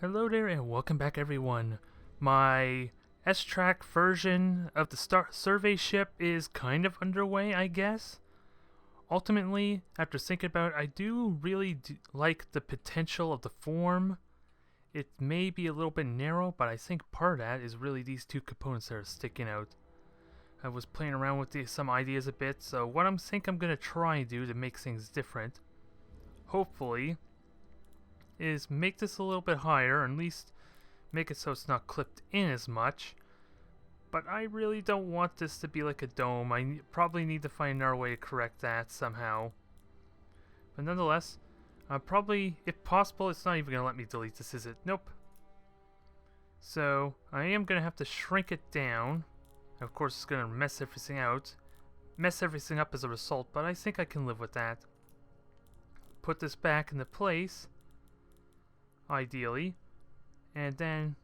Hello there and welcome back everyone. My S-Track version of the survey ship is kind of underway, I guess. Ultimately, after thinking about it, I do really like the potential of the form. It may be a little bit narrow, but I think part of that is really these two components that are sticking out. I was playing around with some ideas a bit, so what I'm going to try and do to make things different, hopefully, is make this a little bit higher, or at least make it so it's not clipped in as much. But I really don't want this to be like a dome. I probably need to find another way to correct that somehow. But nonetheless, probably, if possible, it's not even going to let me delete this, is it? Nope. So, I am going to have to shrink it down. Of course, it's going to mess everything up as a result, but I think I can live with that. Put this back into place, ideally. And then,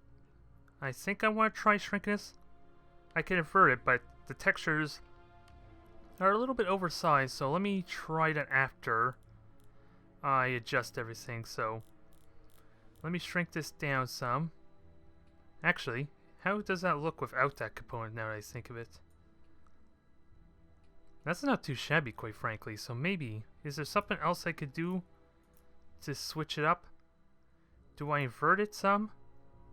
I think I want to try shrinking this. I can invert it, but the textures are a little bit oversized, so let me try that after I adjust everything. So, let me shrink this down some. Actually, how does that look without that component now that I think of it? That's not too shabby, quite frankly, so maybe, is there something else I could do to switch it up? Do I invert it some?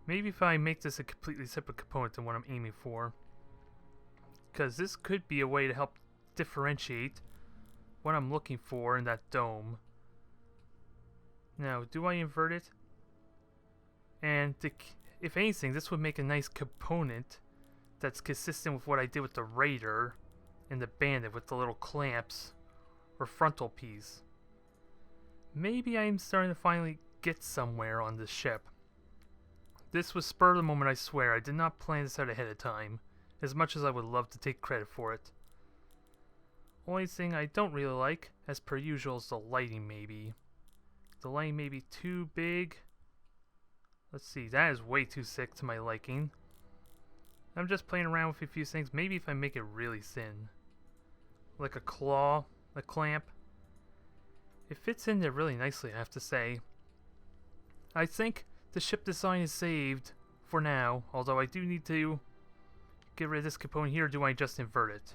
Maybe if I make this a completely separate component than what I'm aiming for. Because this could be a way to help differentiate what I'm looking for in that dome. Now, do I invert it? And if anything, this would make a nice component that's consistent with what I did with the Raider and the Bandit with the little clamps or frontal piece. Maybe I'm starting to finally get somewhere on this ship. This was spur of the moment, I swear. I did not plan this out ahead of time, as much as I would love to take credit for it. Only thing I don't really like, as per usual, is the lighting maybe. The lighting may be too big. Let's see, that is way too thick to my liking. I'm just playing around with a few things. Maybe if I make it really thin. Like a clamp. It fits in there really nicely, I have to say. I think the ship design is saved for now, although I do need to get rid of this component here, or do I just invert it?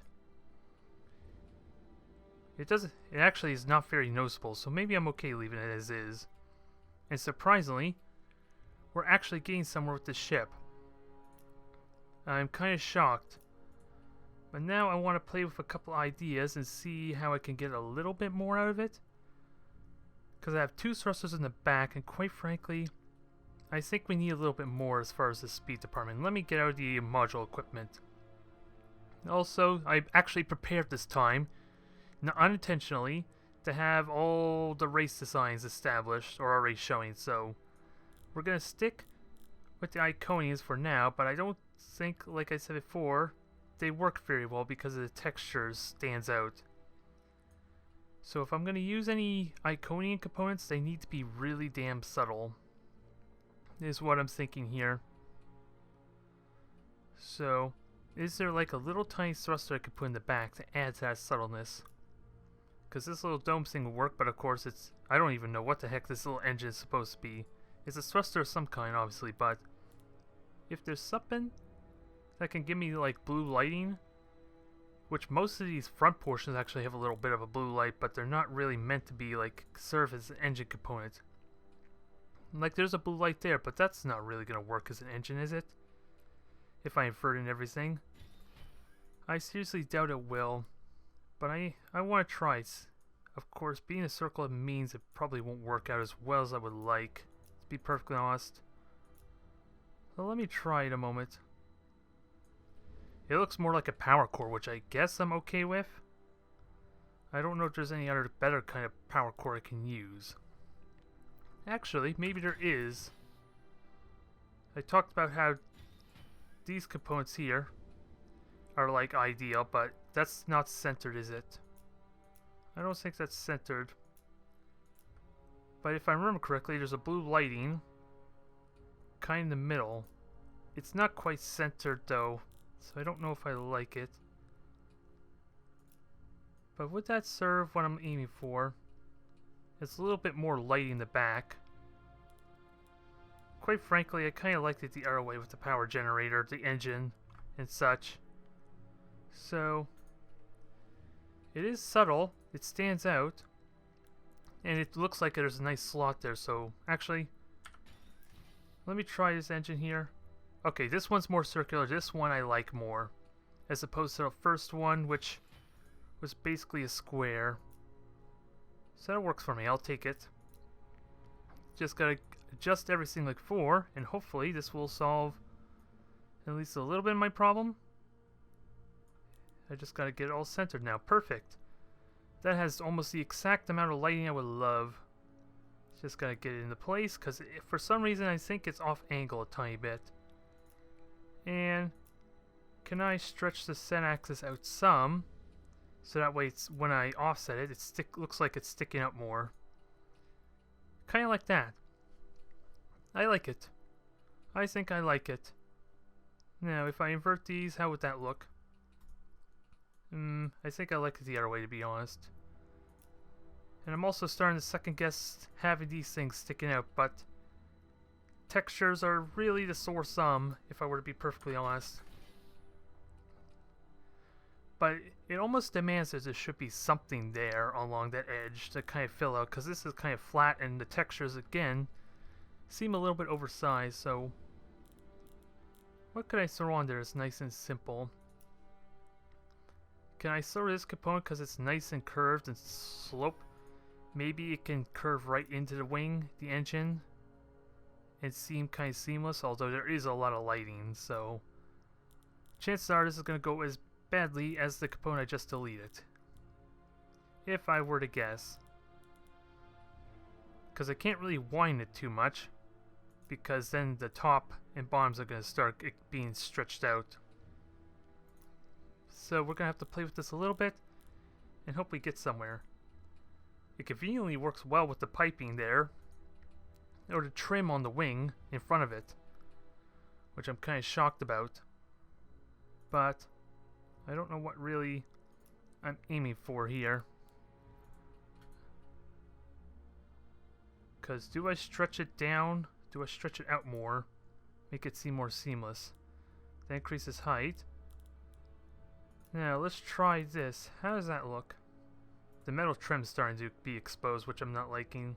It actually is not very noticeable, so maybe I'm okay leaving it as is. And surprisingly, we're actually getting somewhere with this ship. I'm kind of shocked. But now I want to play with a couple ideas and see how I can get a little bit more out of it. Because I have two thrusters in the back, and quite frankly, I think we need a little bit more as far as the speed department. Let me get out the module equipment. Also, I actually prepared this time, unintentionally, to have all the race designs established or already showing. So, we're going to stick with the Iconians for now, but I don't think, like I said before, they work very well because of the textures stands out. So if I'm going to use any Iconian components, they need to be really damn subtle, is what I'm thinking here. So, is there like a little tiny thruster I could put in the back to add to that subtleness? Because this little dome thing will work, but of course I don't even know what the heck this little engine is supposed to be. It's a thruster of some kind, obviously, but if there's something that can give me like blue lighting, which most of these front portions actually have a little bit of a blue light, but they're not really meant to be like serve as an engine component. Like there's a blue light there, but that's not really going to work as an engine, is it? If I invert in everything. I seriously doubt it will, but I want to try. Of course, being a circle means it probably won't work out as well as I would like, to be perfectly honest. So let me try it a moment. It looks more like a power core, which I guess I'm okay with. I don't know if there's any other better kind of power core I can use. Actually, maybe there is. I talked about how these components here are like ideal, but that's not centered, is it? I don't think that's centered. But if I remember correctly, there's a blue lighting kind of in the middle. It's not quite centered though, so I don't know if I like it. But would that serve what I'm aiming for? It's a little bit more light in the back. quite frankly, I kind of liked it the other way with the power generator, the engine, and such. So, it is subtle, it stands out, and it looks like there's a nice slot there, so actually, let me try this engine here. Okay, this one's more circular, this one I like more, as opposed to the first one, which was basically a square. So that works for me, I'll take it. Just gotta adjust everything like before, and hopefully this will solve at least a little bit of my problem. I just gotta get it all centered now. Perfect. That has almost the exact amount of lighting I would love. Just gotta get it into place, because for some reason I think it's off angle a tiny bit. And can I stretch the set axis out some, so that way it's, when I offset it, looks like it's sticking out more. Kind of like that. I like it. I think I like it. Now, if I invert these, how would that look? I think I like it the other way, to be honest. And I'm also starting to second guess having these things sticking out, but textures are really the sore sum, if I were to be perfectly honest. But it almost demands that there should be something there along that edge to kind of fill out, because this is kind of flat and the textures, again, seem a little bit oversized, so what could I throw on there that's nice and simple? Can I throw this component because it's nice and curved and slope? Maybe it can curve right into the wing, the engine, and seem kind of seamless, although there is a lot of lighting, so chances are this is going to go as badly as the component I just deleted, if I were to guess. Because I can't really wind it too much, because then the top and bottoms are going to start being stretched out. So we're going to have to play with this a little bit and hope we get somewhere. It conveniently works well with the piping there, or the trim on the wing in front of it, which I'm kind of shocked about. But I don't know what really I'm aiming for here. Because do I stretch it down? Do I stretch it out more? Make it seem more seamless. That increases height. Now let's try this. How does that look? The metal trim's starting to be exposed, which I'm not liking.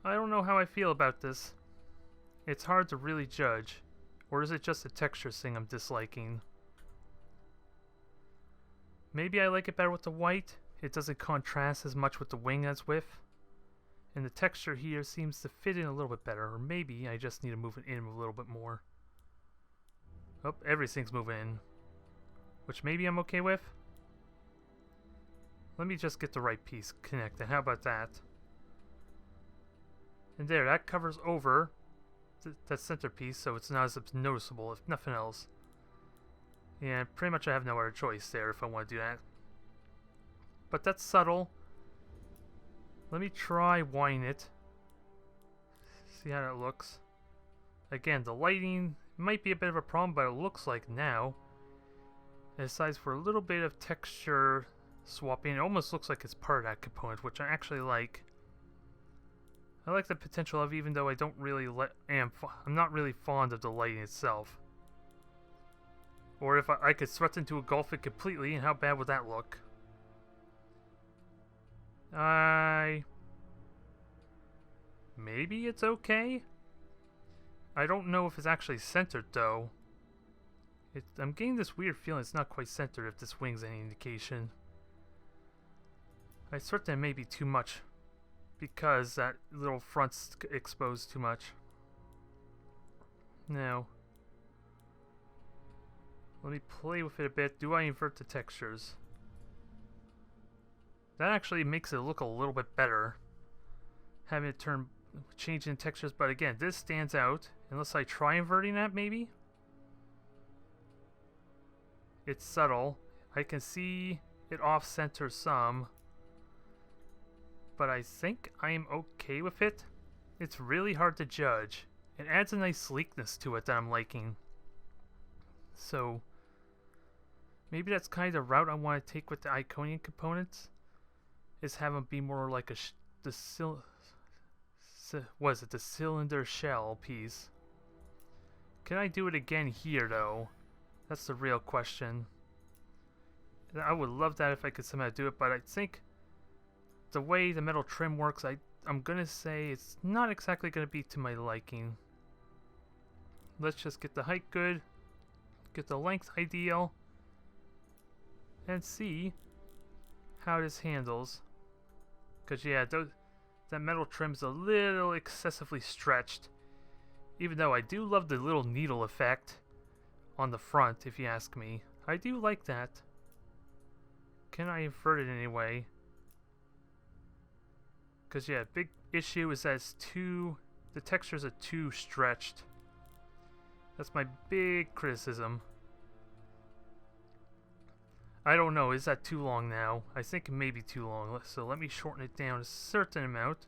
I don't know how I feel about this. It's hard to really judge. Or is it just a texture thing I'm disliking? Maybe I like it better with the white. It doesn't contrast as much with the wing as with. And the texture here seems to fit in a little bit better. Or maybe I just need to move it in a little bit more. Oh, everything's moving in. Which maybe I'm okay with. Let me just get the right piece connected. How about that? And there, that covers over that centerpiece, so it's not as noticeable, if nothing else. Yeah, pretty much I have no other choice there if I want to do that. But that's subtle. Let me try winding it. See how that looks. Again, the lighting might be a bit of a problem, but it looks like now it decides for a little bit of texture swapping. It almost looks like it's part of that component, which I actually like. I like the potential of, even though I don't really I'm not really fond of the lighting itself. Or if I could threaten to engulf it completely, and how bad would that look? Maybe it's okay? I don't know if it's actually centered, though. I'm getting this weird feeling it's not quite centered, if this wing's any indication. I thought that may be too much, because that little front's exposed too much. Now, let me play with it a bit. Do I invert the textures? That actually makes it look a little bit better, having it change in textures, but again, this stands out. Unless I try inverting that, maybe? It's subtle. I can see it off-center some, but I think I am okay with it. It's really hard to judge. It adds a nice sleekness to it that I'm liking. So, maybe that's kind of the route I want to take with the Iconian components, is have them be more like the was it the cylinder shell piece? Can I do it again here though? That's the real question. I would love that if I could somehow do it, but I think the way the metal trim works, I'm gonna say it's not exactly gonna be to my liking. Let's just get the height good, get the length ideal, and see how this handles. Cause yeah, that metal trim's a little excessively stretched. Even though I do love the little needle effect on the front, if you ask me. I do like that. Can I invert it anyway? Cause yeah, big issue is that the textures are too stretched. That's my big criticism. I don't know, is that too long now? I think it may be too long, so let me shorten it down a certain amount.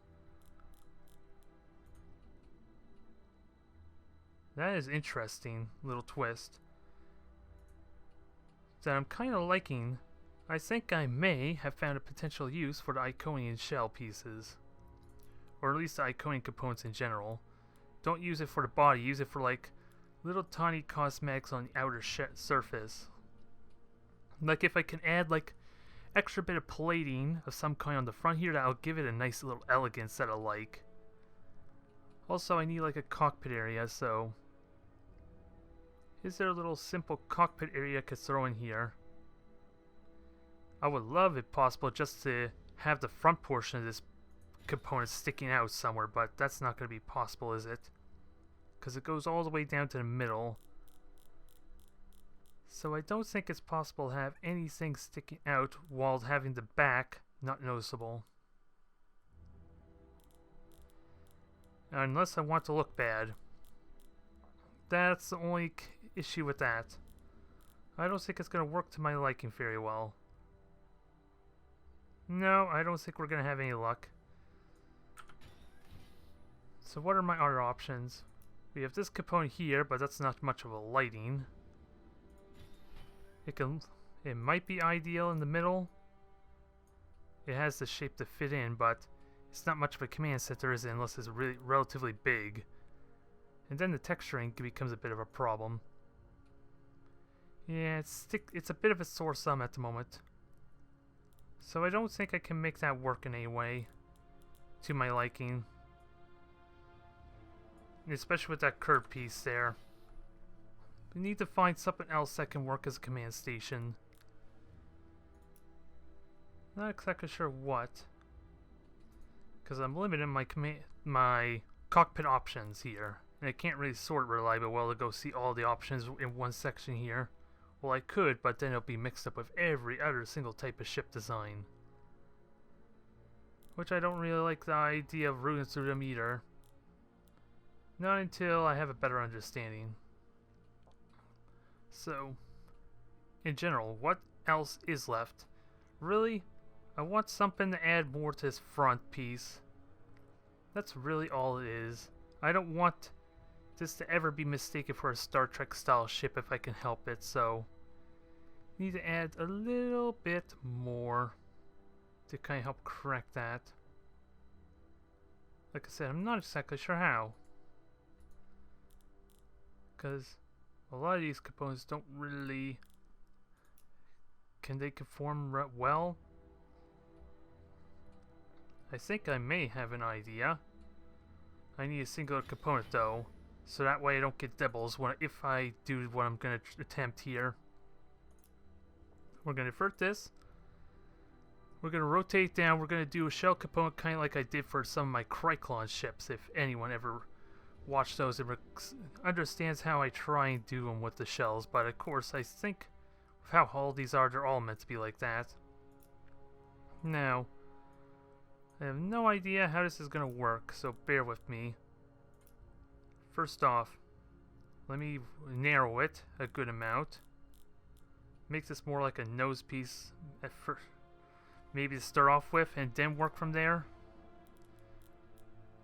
That is interesting, little twist. That I'm kind of liking. I think I may have found a potential use for the Iconian shell pieces. Or at least the Iconian components in general. Don't use it for the body, use it for like little tiny cosmetics on the outer surface. Like if I can add like extra bit of plating of some kind on the front here, that'll give it a nice little elegance that I like. Also, I need like a cockpit area, so is there a little simple cockpit area I could throw in here? I would love, if possible, just to have the front portion of this component sticking out somewhere, but that's not going to be possible, is it? Because it goes all the way down to the middle. So I don't think it's possible to have anything sticking out while having the back not noticeable. Unless I want to look bad. That's the only issue with that. I don't think it's going to work to my liking very well. No, I don't think we're going to have any luck. So what are my other options? We have this component here, but that's not much of a lighting. It might be ideal in the middle. It has the shape to fit in, but it's not much of a command center, is it, unless it's really relatively big. And then the texturing becomes a bit of a problem. Yeah, it's a bit of a sore thumb at the moment. So I don't think I can make that work in any way to my liking. Especially with that curved piece there. We need to find something else that can work as a command station. Not exactly sure what. Because I'm limiting my cockpit options here. And I can't really sort reliably well to go see all the options in one section here. Well, I could, but then it'll be mixed up with every other single type of ship design. Which I don't really like the idea of rooting through them either. Not until I have a better understanding. So, in general, what else is left? Really, I want something to add more to this front piece. That's really all it is. I don't want this to ever be mistaken for a Star Trek style ship if I can help it, so need to add a little bit more to kind of help correct that. Like I said, I'm not exactly sure how. Because a lot of these components don't really... Can they conform well? I think I may have an idea. I need a singular component though, so that way I don't get doubles if I do what I'm going to attempt here. We're going to invert this. We're going to rotate down. We're going to do a shell component kind of like I did for some of my Kryklon ships, if anyone ever watched those and understands how I try and do them with the shells. But of course, I think with how all these are, they're all meant to be like that. Now, I have no idea how this is going to work, so bear with me. First off, let me narrow it a good amount. Make this more like a nose piece at first. Maybe to start off with and then work from there.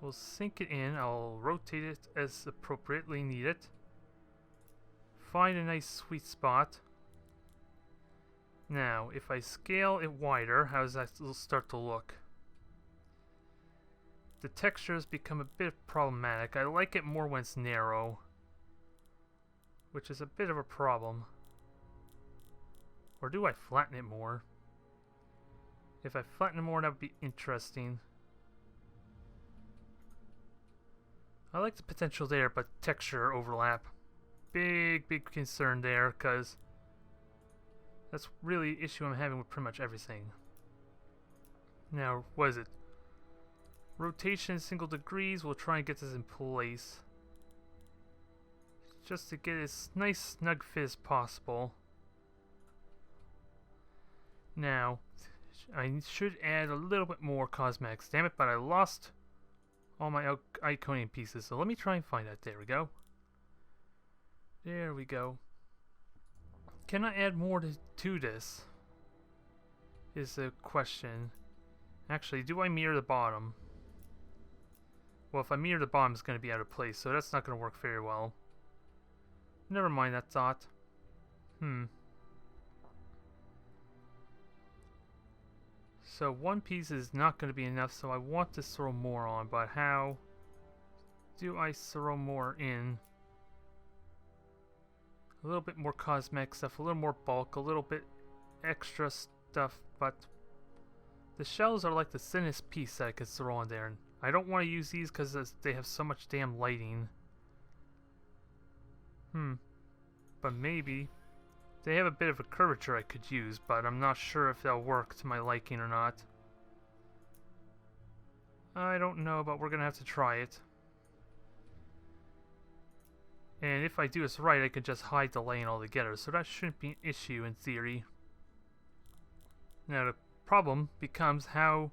We'll sink it in. I'll rotate it as appropriately needed. Find a nice sweet spot. Now, if I scale it wider, how does that start to look? the texture has become a bit problematic. I like it more when it's narrow, which is a bit of a problem. Or do I flatten it more? If I flatten it more, that would be interesting. I like the potential there, but texture overlap. Big concern there, because that's really the issue I'm having with pretty much everything. Now, what is it? Rotation, single degrees. We'll try and get this in place, just to get as nice snug fit as possible. Now, I should add a little bit more cosmetics. Damn it, but I lost all my Iconium pieces. So let me try and find that. There we go. There we go. Can I add more to this? Is the question. Actually, do I mirror the bottom? Well, if I mirror the bottom, it's going to be out of place, so that's not going to work very well. Never mind that thought. So one piece is not going to be enough, so I want to throw more on, but how do I throw more in? A little bit more cosmetic stuff, a little more bulk, a little bit extra stuff, but the shells are like the thinnest piece that I could throw on there, and I don't want to use these because they have so much damn lighting. But maybe they have a bit of a curvature I could use, but I'm not sure if they'll work to my liking or not. I don't know, but we're gonna have to try it. And if I do this right, I can just hide the lighting altogether, so that shouldn't be an issue in theory. Now the problem becomes, how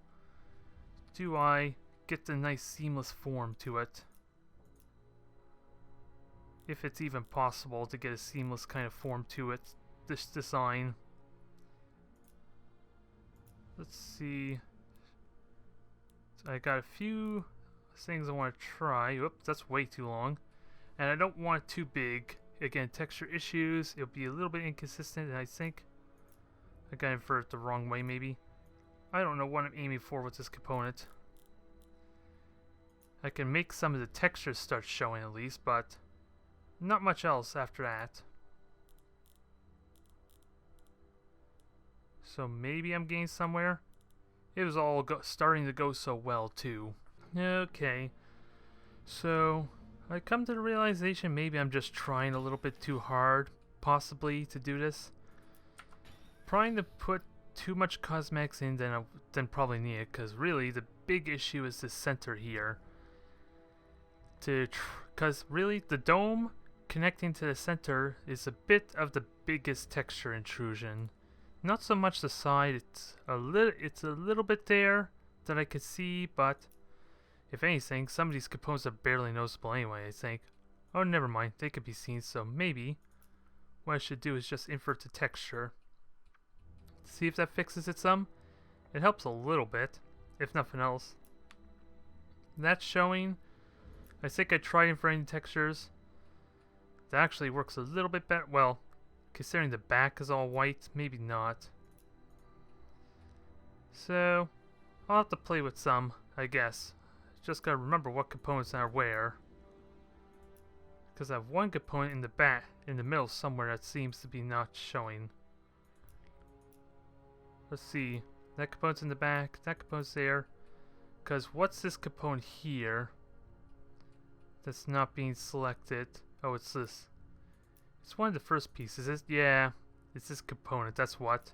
do I get the nice seamless form to it? If it's even possible to get a seamless kind of form to it, this design. Let's see. I got a few things I want to try. Oops, that's way too long. And I don't want it too big. Again, texture issues. It'll be a little bit inconsistent, and I think I got inverted the wrong way, maybe. I don't know what I'm aiming for with this component. I can make some of the textures start showing at least, but not much else after that. So maybe I'm getting somewhere. It was all starting to go so well too. Okay. So I come to the realization maybe I'm just trying a little bit too hard, possibly, to do this. Trying to put too much cosmetics in than probably needed, because really the big issue is the center here. Because really the dome connecting to the center is a bit of the biggest texture intrusion. Not so much the side, it's a little bit there that I could see, but if anything, some of these components are barely noticeable anyway, I think. Oh, never mind, they could be seen, so maybe what I should do is just invert the texture. See if that fixes it some. It helps a little bit, if nothing else. That's showing. I think I tried inverting textures. That actually works a little bit better. Well, considering the back is all white, maybe not. So I'll have to play with some, I guess. Just gotta remember what components are where. Because I have one component in the back, in the middle somewhere, that seems to be not showing. Let's see. That component's in the back, that component's there. Because what's this component here that's not being selected? Oh, it's this. It's one of the first pieces. Yeah, it's this component. That's what.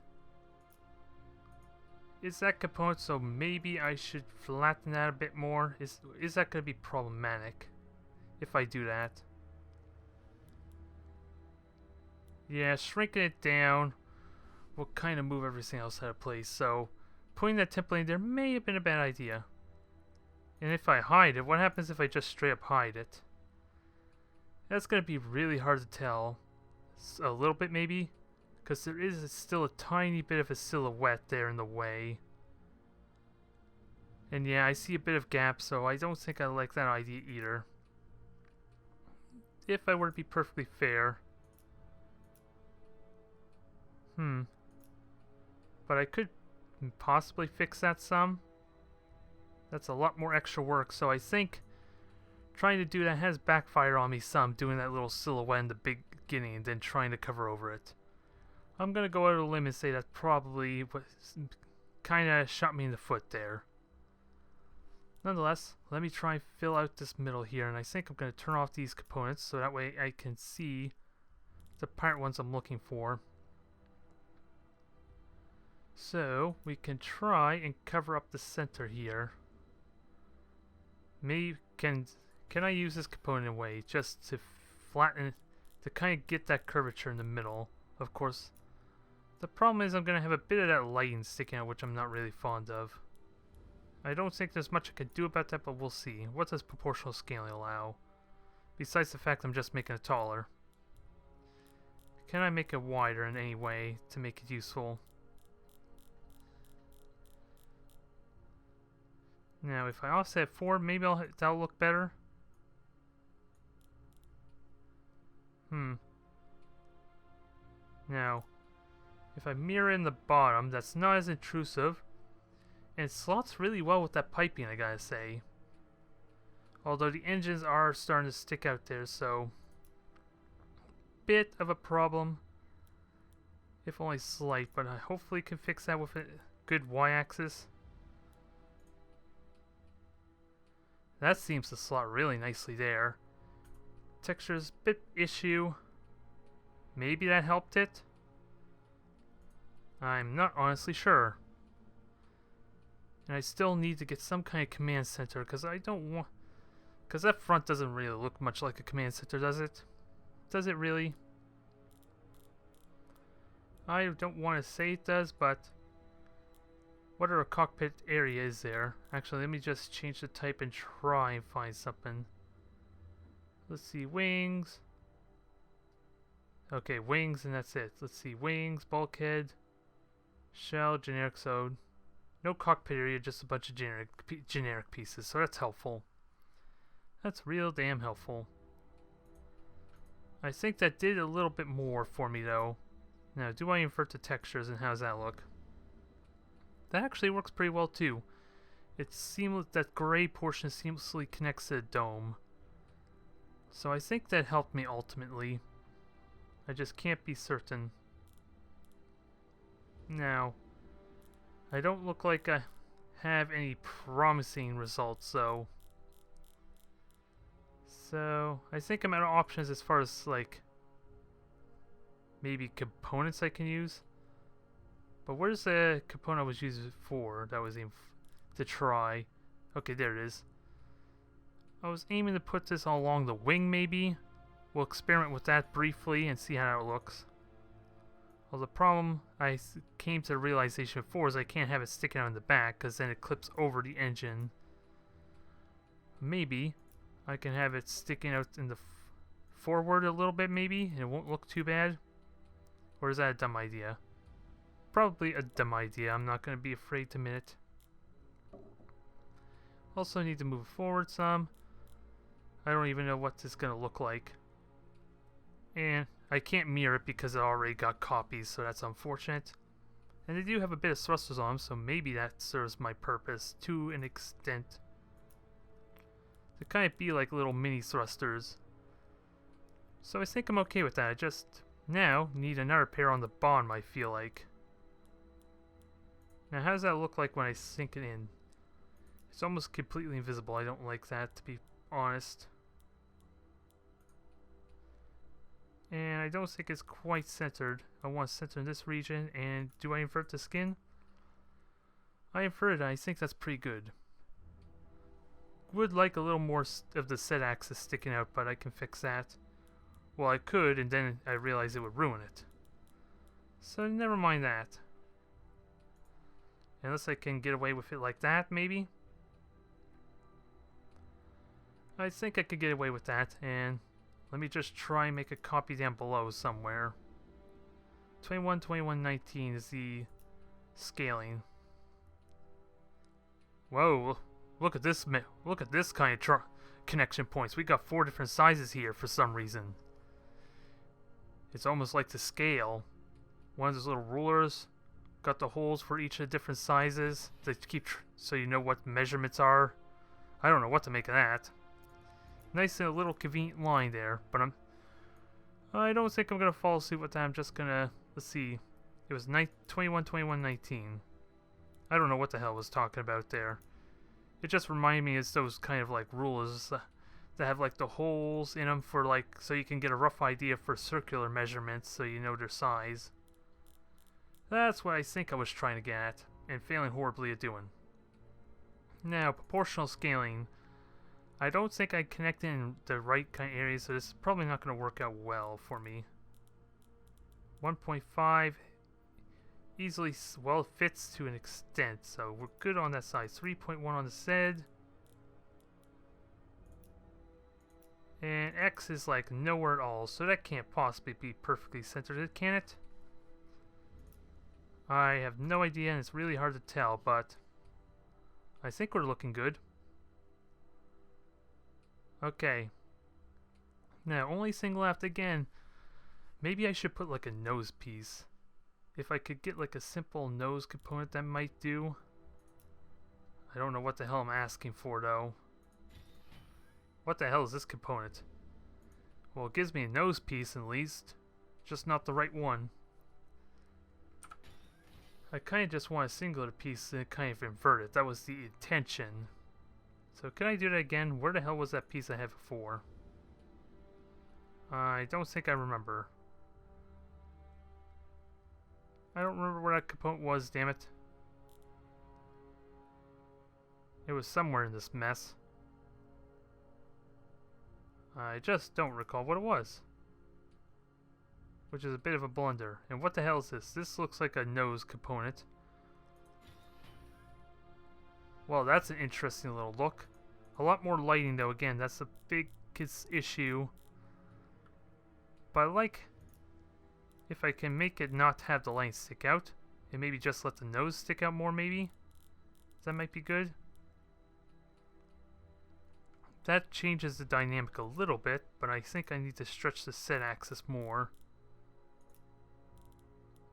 Is that component, so maybe I should flatten that a bit more? Is that going to be problematic if I do that? Yeah, shrinking it down will kind of move everything else out of place. So putting that template in there may have been a bad idea. And if I hide it, what happens if I just straight up hide it? That's going to be really hard to tell. A little bit maybe, because there is still a tiny bit of a silhouette there in the way. And yeah, I see a bit of gap, so I don't think I like that idea either. If I were to be perfectly fair. But I could possibly fix that some. That's a lot more extra work, so I think trying to do that has backfired on me some, doing that little silhouette in the beginning and then trying to cover over it. I'm gonna go out on a limb and say that probably kind of shot me in the foot there. Nonetheless, let me try and fill out this middle here, and I think I'm going to turn off these components so that way I can see the part ones I'm looking for. So, we can try and cover up the center here. Maybe, can I use this component in a way just to flatten, to kind of get that curvature in the middle? Of course, the problem is I'm going to have a bit of that lighting sticking out, which I'm not really fond of. I don't think there's much I could do about that, but we'll see. What does proportional scaling allow? Besides the fact I'm just making it taller. Can I make it wider in any way to make it useful? Now, if I offset forward, maybe that'll look better. Now, if I mirror in the bottom, that's not as intrusive. And it slots really well with that piping, I gotta say. Although the engines are starting to stick out there, so bit of a problem. If only slight, but I hopefully can fix that with a good y-axis. That seems to slot really nicely there. Texture's a bit issue. Maybe that helped it? I'm not honestly sure. And I still need to get some kind of command center, because I don't want... Because that front doesn't really look much like a command center, does it? Does it really? I don't want to say it does, but... What other cockpit area is there? Actually, let me just change the type and try and find something. Let's see, wings. Okay, wings, and that's it. Let's see, wings, bulkhead, shell, generic, so... No cockpit area, just a bunch of generic pieces, so that's helpful. That's real damn helpful. I think that did a little bit more for me, though. Now, do I invert the textures, and how does that look? That actually works pretty well, too. It's seamless, that gray portion seamlessly connects to the dome. So I think that helped me ultimately. I just can't be certain. Now... I don't look like I have any promising results, so I think I'm out of options as far as, like, maybe components I can use. But where's the component I was using for that was aimed to try? Okay, there it is. I was aiming to put this all along the wing, maybe. We'll experiment with that briefly and see how it looks. Well, the problem I came to the realization before is I can't have it sticking out in the back, because then it clips over the engine. Maybe I can have it sticking out in the forward a little bit, maybe, and it won't look too bad. Or is that a dumb idea? Probably a dumb idea. I'm not going to be afraid to admit it. Also need to move forward some. I don't even know what this is going to look like. And I can't mirror it because it already got copies, so that's unfortunate. And they do have a bit of thrusters on them, so maybe that serves my purpose to an extent. They kind of be like little mini thrusters. So I think I'm okay with that. I just now need another pair on the bottom, I feel like. Now how does that look like when I sink it in? It's almost completely invisible. I don't like that, to be honest. And I don't think it's quite centered. I want to center in this region. And do I invert the skin? I inverted it. I think that's pretty good. Would like a little more of the Z axis sticking out, but I can fix that. Well, I could, and then I realized it would ruin it. So never mind that. Unless I can get away with it like that, maybe? I think I could get away with that, and... Let me just try and make a copy down below somewhere. 21, 21, 19 is the scaling. Whoa, look at this kind of connection points. We got 4 different sizes here for some reason. It's almost like to scale. One of those little rulers. Got the holes for each of the different sizes to keep so you know what measurements are. I don't know what to make of that. Nice little convenient line there, but I don't think I'm gonna follow suit with that. I'm just gonna, let's see. It was 21, 21, 19. I don't know what the hell I was talking about there. It just reminded me of those kind of like rulers that have like the holes in them for like, so you can get a rough idea for circular measurements so you know their size. That's what I think I was trying to get at, and failing horribly at doing. Now, proportional scaling. I don't think I connected in the right kind of areas, so this is probably not going to work out well for me. 1.5 easily, well, fits to an extent, so we're good on that side. 3.1 on the Z. And X is like nowhere at all, so that can't possibly be perfectly centered, can it? I have no idea, and it's really hard to tell, but I think we're looking good. Okay. Now, only thing left again. Maybe I should put like a nose piece. If I could get like a simple nose component, that might do. I don't know what the hell I'm asking for though. What the hell is this component? Well, it gives me a nose piece at least. Just not the right one. I kind of just want a singular piece to kind of invert it. That was the intention. So can I do that again? Where the hell was that piece I had before? I don't think I remember. I don't remember where that component was, damn it. It was somewhere in this mess. I just don't recall what it was. Which is a bit of a blunder. And what the hell is this? This looks like a nose component. Well, that's an interesting little look. A lot more lighting though, again, that's the biggest issue. But I like if I can make it not have the line stick out. And maybe just let the nose stick out more, maybe. That might be good. That changes the dynamic a little bit, but I think I need to stretch the Z axis more.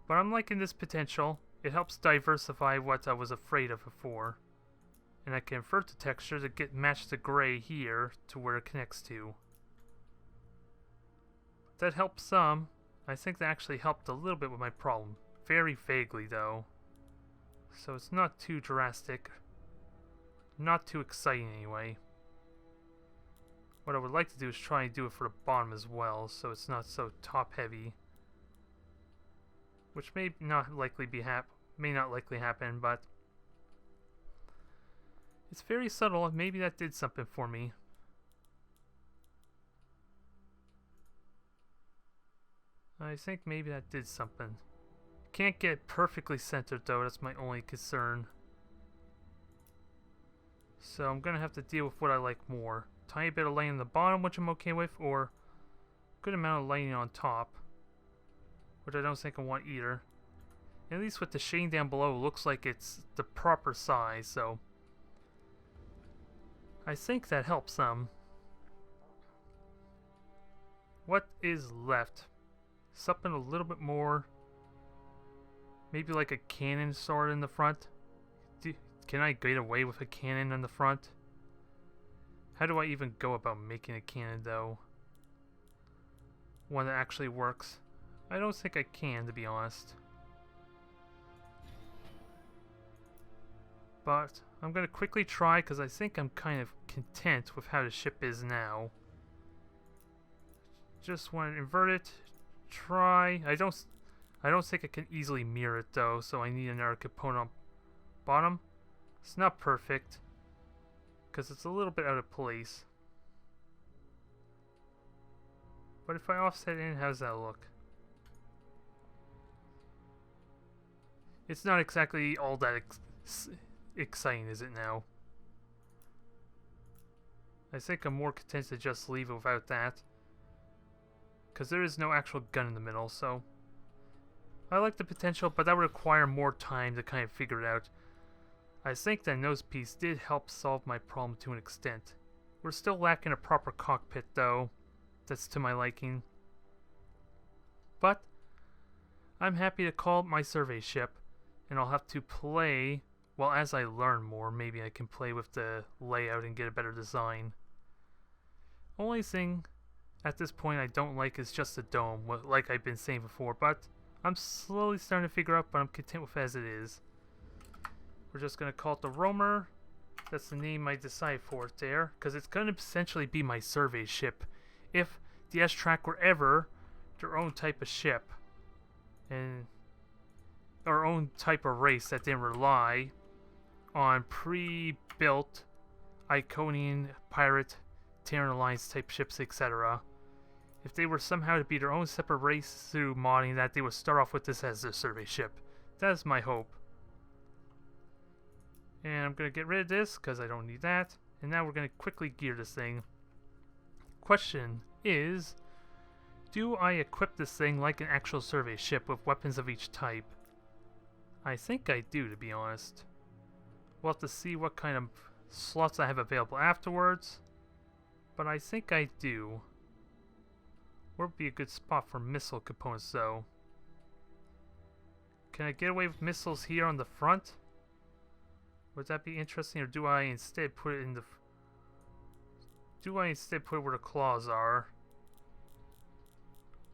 But I'm liking this potential. It helps diversify what I was afraid of before. And I can invert the texture to match the gray here to where it connects to. That helps some. I think that actually helped a little bit with my problem. Very vaguely though. So it's not too drastic. Not too exciting anyway. What I would like to do is try and do it for the bottom as well, so it's not so top heavy. Which may not likely happen, but it's very subtle, and maybe that did something for me. I think maybe that did something. Can't get perfectly centered though, that's my only concern. So I'm gonna have to deal with what I like more. Tiny bit of lighting on the bottom, which I'm okay with, or good amount of lighting on top, which I don't think I want either. At least with the shading down below, it looks like it's the proper size, so I think that helps some. What is left? Something a little bit more, maybe like a cannon sword in the front. Can I get away with a cannon in the front? How do I even go about making a cannon though? One that actually works. I don't think I can, to be honest. But I'm going to quickly try because I think I'm kind of content with how the ship is now. Just want to invert it. Try. I don't think I can easily mirror it though, so I need another component on bottom. It's not perfect because it's a little bit out of place. But if I offset in, how does that look? It's not exactly all that exciting, is it now? I think I'm more content to just leave it without that. Because there is no actual gun in the middle, so I like the potential, but that would require more time to kind of figure it out. I think that nose piece did help solve my problem to an extent. We're still lacking a proper cockpit though. That's to my liking. But I'm happy to call it my survey ship. And I'll have to play, well, as I learn more, maybe I can play with the layout and get a better design. Only thing at this point I don't like is just the dome, like I've been saying before, but I'm slowly starting to figure out, but I'm content with it as it is. We're just going to call it the Roamer. That's the name I decide for it there, because it's going to essentially be my survey ship. If the S-Track were ever their own type of ship, and our own type of race that didn't rely on pre-built Iconian, Pirate, Terran Alliance type ships, etc. If they were somehow to be their own separate race through modding that, they would start off with this as their survey ship. That is my hope. And I'm going to get rid of this because I don't need that. And now we're going to quickly gear this thing. Question is, do I equip this thing like an actual survey ship with weapons of each type? I think I do, to be honest. We'll have to see what kind of slots I have available afterwards. But I think I do. Where would be a good spot for missile components, though? Can I get away with missiles here on the front? Would that be interesting, or do I instead put it in the... Do I instead put it where the claws are?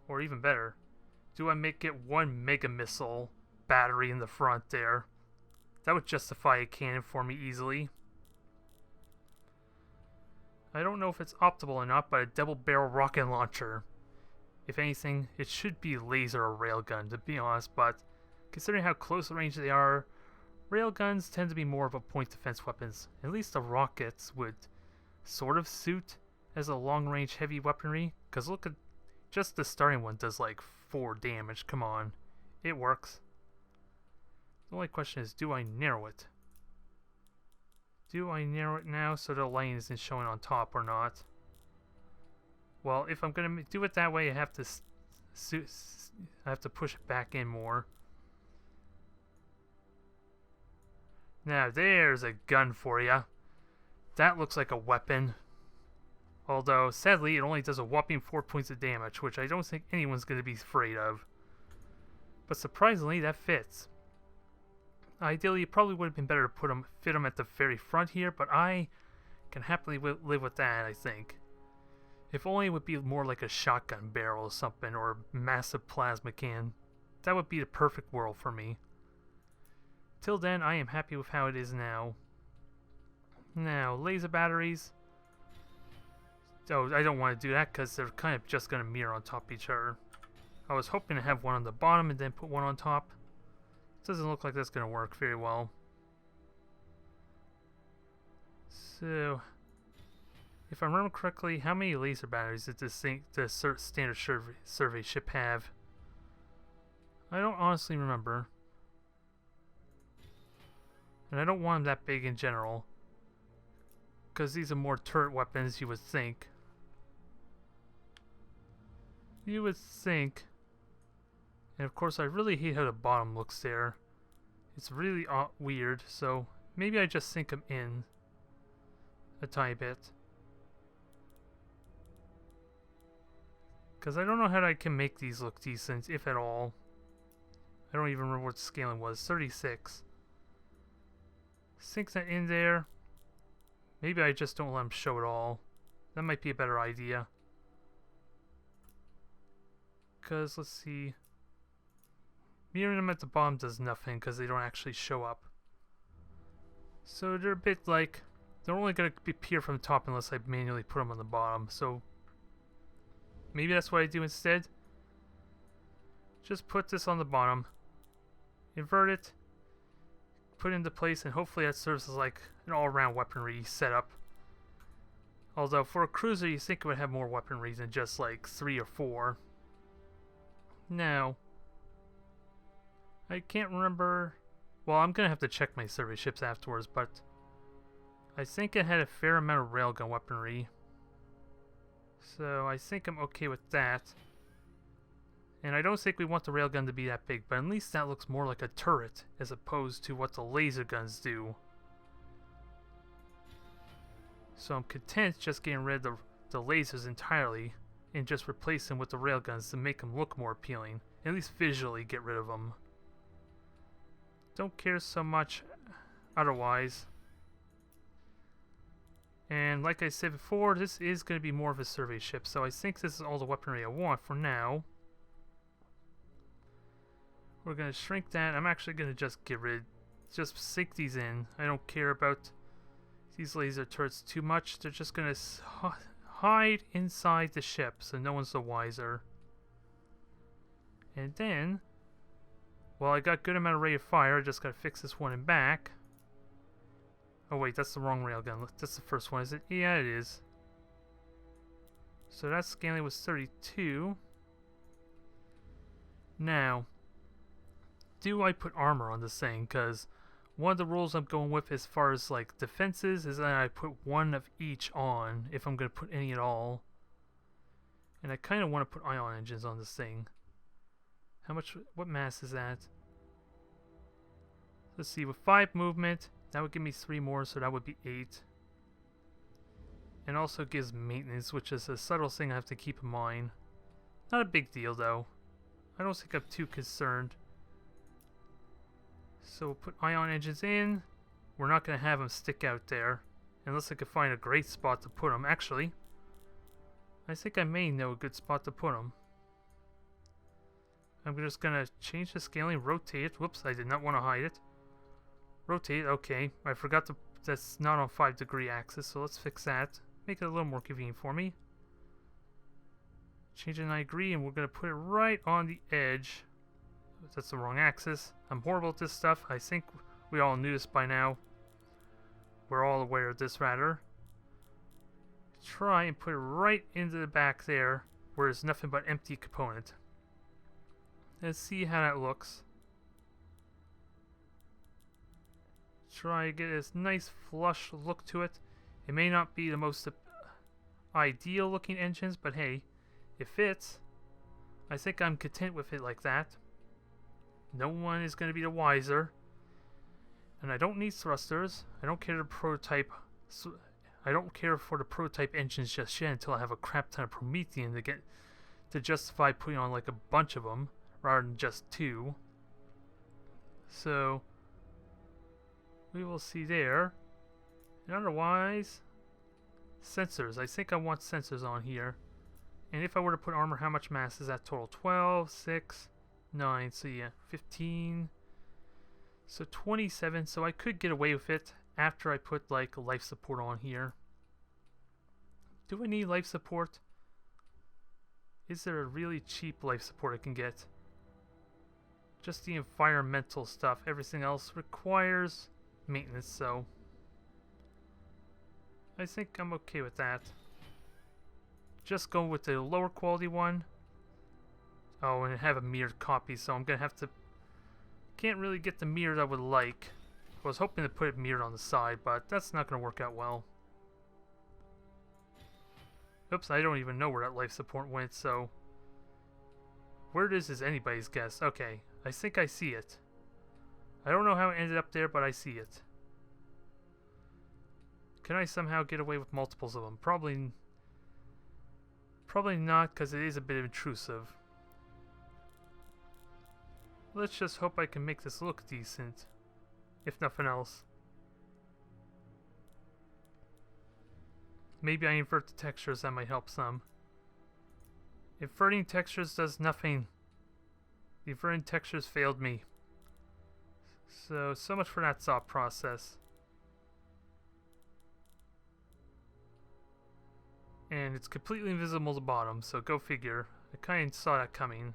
Or even better, do I make it one mega missile battery in the front there? That would justify a cannon for me easily. I don't know if it's optimal or not, but a double barrel rocket launcher. If anything, it should be laser or railgun, to be honest, but considering how close range they are, railguns tend to be more of a point defense weapons. At least the rockets would sort of suit as a long-range heavy weaponry, because look at just the starting one does like 4 damage. Come on, it works. The only question is, do I narrow it? Do I narrow it now so the line isn't showing on top or not? Well, if I'm gonna do it that way, I have to push it back in more. Now there's a gun for ya. That looks like a weapon. Although, sadly, it only does a whopping 4 points of damage, which I don't think anyone's going to be afraid of. But surprisingly, that fits. Ideally, it probably would have been better to fit them at the very front here, but I can happily live with that, I think. If only it would be more like a shotgun barrel or something, or a massive plasma can. That would be the perfect world for me. Till then, I am happy with how it is now. Now, laser batteries. Oh, I don't want to do that because they're kind of just going to mirror on top of each other. I was hoping to have one on the bottom and then put one on top. Doesn't look like that's going to work very well. So, if I remember correctly, how many laser batteries did this standard survey ship have? I don't honestly remember. And I don't want them that big in general, because these are more turret weapons, you would think. You would think. And of course, I really hate how the bottom looks there. It's really weird, so maybe I just sink them in a tiny bit. Because I don't know how I can make these look decent, if at all. I don't even remember what the scaling was. 36. Sink that in there. Maybe I just don't let them show at all. That might be a better idea. Because, let's see. Mirroring them at the bottom does nothing because they don't actually show up. So they're a bit like, they're only going to appear from the top unless I manually put them on the bottom. So maybe that's what I do instead. Just put this on the bottom. Invert it. Put it into place, and hopefully that serves as like an all-around weaponry setup. Although for a cruiser you think it would have more weaponry than just like 3 or 4. Now, I can't remember. Well, I'm gonna have to check my survey ships afterwards, but I think it had a fair amount of railgun weaponry. So I think I'm okay with that. And I don't think we want the railgun to be that big, but at least that looks more like a turret as opposed to what the laser guns do. So I'm content just getting rid of the lasers entirely and just replace them with the railguns to make them look more appealing. At least visually get rid of them. don't care so much otherwise. And like I said before, this is going to be more of a survey ship, so I think this is all the weaponry I want for now. We're going to shrink that. I'm actually going to just just sink these in. I don't care about these laser turrets too much. They're just going to hide inside the ship, so no one's the wiser. And then, well, I got good amount of rate of fire. I just got to fix this one in back. Oh wait, that's the wrong railgun. That's the first one, is it? Yeah, it is. So that scaling was 32. Now, do I put armor on this thing? Because one of the rules I'm going with as far as like defenses is that I put one of each on if I'm going to put any at all. And I kind of want to put ion engines on this thing. How much, what mass is that? Let's see, with 5 movement, that would give me 3 more, so that would be 8. And also gives maintenance, which is a subtle thing I have to keep in mind. Not a big deal though. I don't think I'm too concerned. So we'll put ion engines in. We're not going to have them stick out there. Unless I can find a great spot to put them. Actually, I think I may know a good spot to put them. I'm just going to change the scaling, rotate it. Whoops, I did not want to hide it. Rotate, okay. I forgot to, that's not on 5-degree axis, so let's fix that. Make it a little more convenient for me. Change it to 9 degree, and we're going to put it right on the edge. That's the wrong axis. I'm horrible at this stuff. I think we all knew this by now. We're all aware of this, rather. Try and put it right into the back there, where there's nothing but empty component. Let's see how that looks. Try to get this nice flush look to it. It may not be the most ideal looking engines, but hey, it fits. I think I'm content with it like that. No one is going to be the wiser. And I don't need thrusters. I don't care to prototype. I don't care for the prototype engines just yet until I have a crap ton of Promethean to justify putting on like a bunch of them rather than just 2. So we will see there. And otherwise, sensors. I think I want sensors on here. And if I were to put armor, how much mass is that total? 12, 6, 9. So yeah, 15. So 27. So I could get away with it after I put like life support on here. Do I need life support? Is there a really cheap life support I can get? Just the environmental stuff. Everything else requires maintenance, so I think I'm okay with that. Just go with the lower quality one. Oh, and I have a mirrored copy, so I'm gonna have to... Can't really get the mirrored I would like. I was hoping to put it mirrored on the side, but that's not gonna work out well. Oops, I don't even know where that life support went, so... Where it is anybody's guess. Okay, I think I see it. I don't know how it ended up there, but I see it. Can I somehow get away with multiples of them? Probably not, because it is a bit intrusive. Let's just hope I can make this look decent, if nothing else. Maybe I invert the textures, that might help some. Inverting textures does nothing. The inverting textures failed me. So much for that thought process. And it's completely invisible at the bottom, so go figure. I kind of saw that coming.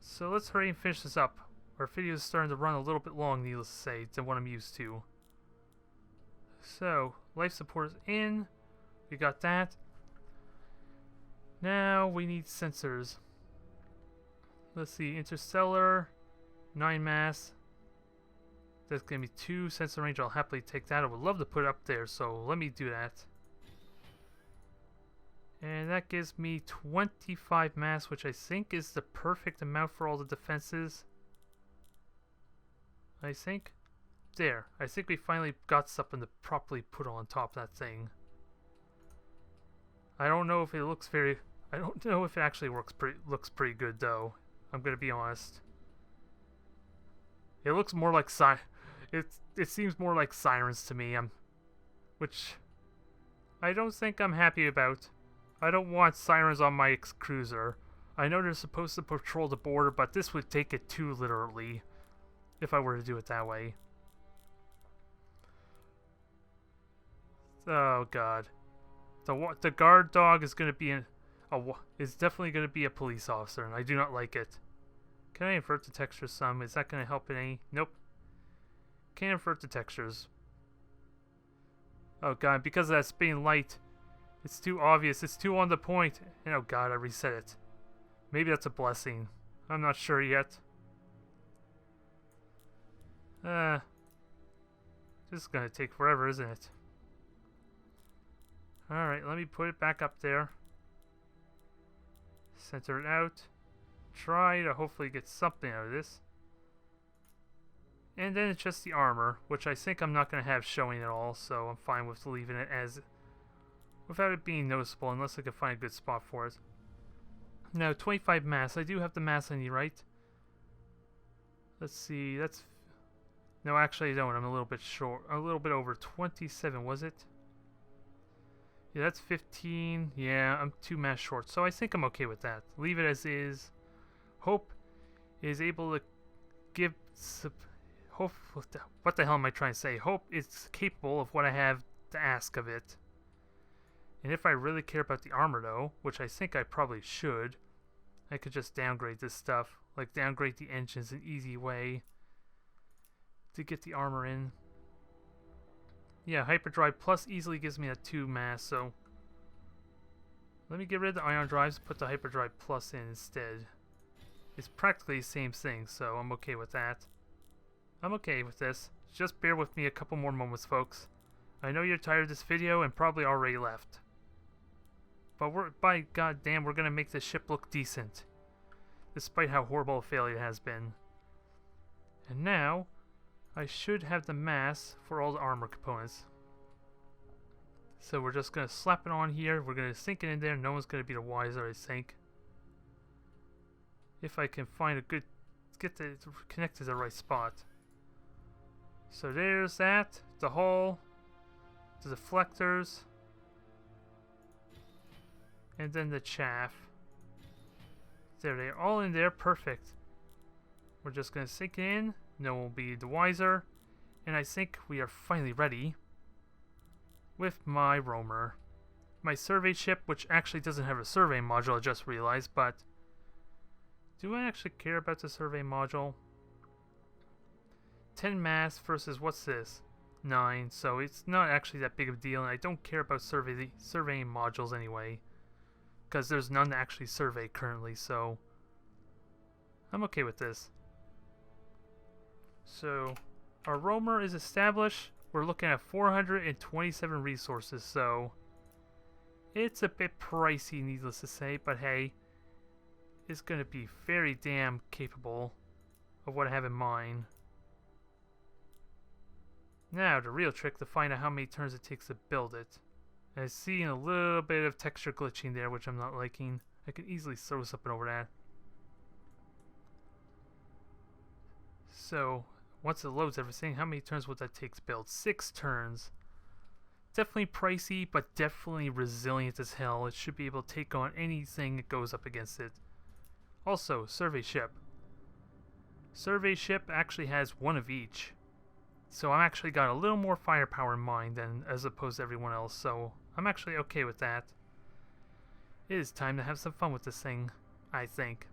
So let's hurry and finish this up. Our video is starting to run a little bit long, needless to say, than what I'm used to. So, life support is in. We got that. Now we need sensors. Let's see, interstellar, 9 mass. That's going to be 2 sensor range. I'll happily take that. I would love to put it up there, so let me do that. And that gives me 25 mass, which I think is the perfect amount for all the defenses. I think. There. I think we finally got something to properly put on top of that thing. I don't know if it looks very... I don't know if it actually looks pretty good, though. I'm going to be honest. It looks more like it seems more like sirens to me. Which I don't think I'm happy about. I don't want sirens on my cruiser. I know they're supposed to patrol the border, but this would take it too literally if I were to do it that way. Oh god, the guard dog is going to be is definitely going to be a police officer, and I do not like it. Can I invert the texture some? Is that going to help in any? Nope. Can't invert the textures. Oh god, because of that spinning light, it's too obvious, it's too on the point. And oh god, I reset it. Maybe that's a blessing. I'm not sure yet. This is gonna take forever, isn't it? Alright, let me put it back up there. Center it out. Try to hopefully get something out of this. And then it's just the armor, which I think I'm not going to have showing at all, so I'm fine with leaving it as without it being noticeable, unless I can find a good spot for it. Now, 25 mass. I do have the mass I need, right? Let's see, that's... No, actually I don't. I'm a little bit short. A little bit over 27, was it? Yeah, that's 15. Yeah, I'm 2 mass short, so I think I'm okay with that. Leave it as is. Hope is able to give... Hope, what the hell am I trying to say? Hope is capable of what I have to ask of it. And if I really care about the armor though, which I think I probably should, I could just downgrade this stuff. Like downgrade the engines an easy way to get the armor in. Yeah, Hyperdrive Plus easily gives me a 2 mass, so let me get rid of the ion drives and put the Hyperdrive Plus in instead. It's practically the same thing, so I'm okay with that. I'm okay with this. Just bear with me a couple more moments, folks. I know you're tired of this video and probably already left. But by goddamn, we're gonna make this ship look decent, despite how horrible a failure it has been. And now, I should have the mass for all the armor components. So we're just gonna slap it on here. We're gonna sink it in there. No one's gonna be the wiser, I think. If I can find a good, connect to the right spot. So there's that, the hull, the deflectors, and then the chaff. There, they're all in there, perfect. We're just gonna sink it in, no one will be the wiser, and I think we are finally ready with my roamer. My survey ship, which actually doesn't have a survey module, I just realized, but do I actually care about the survey module? 10 mass versus what's this? 9, so it's not actually that big of a deal, and I don't care about surveying modules anyway, because there's none to actually survey currently, so I'm okay with this. So our roamer is established. We're looking at 427 resources, so it's a bit pricey, needless to say, but hey, it's going to be very damn capable of what I have in mind. Now, the real trick to find out how many turns it takes to build it. I see a little bit of texture glitching there, which I'm not liking. I can easily throw something over that. So, once it loads everything, how many turns would that take to build? 6 turns. Definitely pricey, but definitely resilient as hell. It should be able to take on anything that goes up against it. Also, survey ship. Survey ship actually has 1 of each. So I'm actually got a little more firepower in mind than as opposed to everyone else, so I'm actually okay with that. It is time to have some fun with this thing, I think.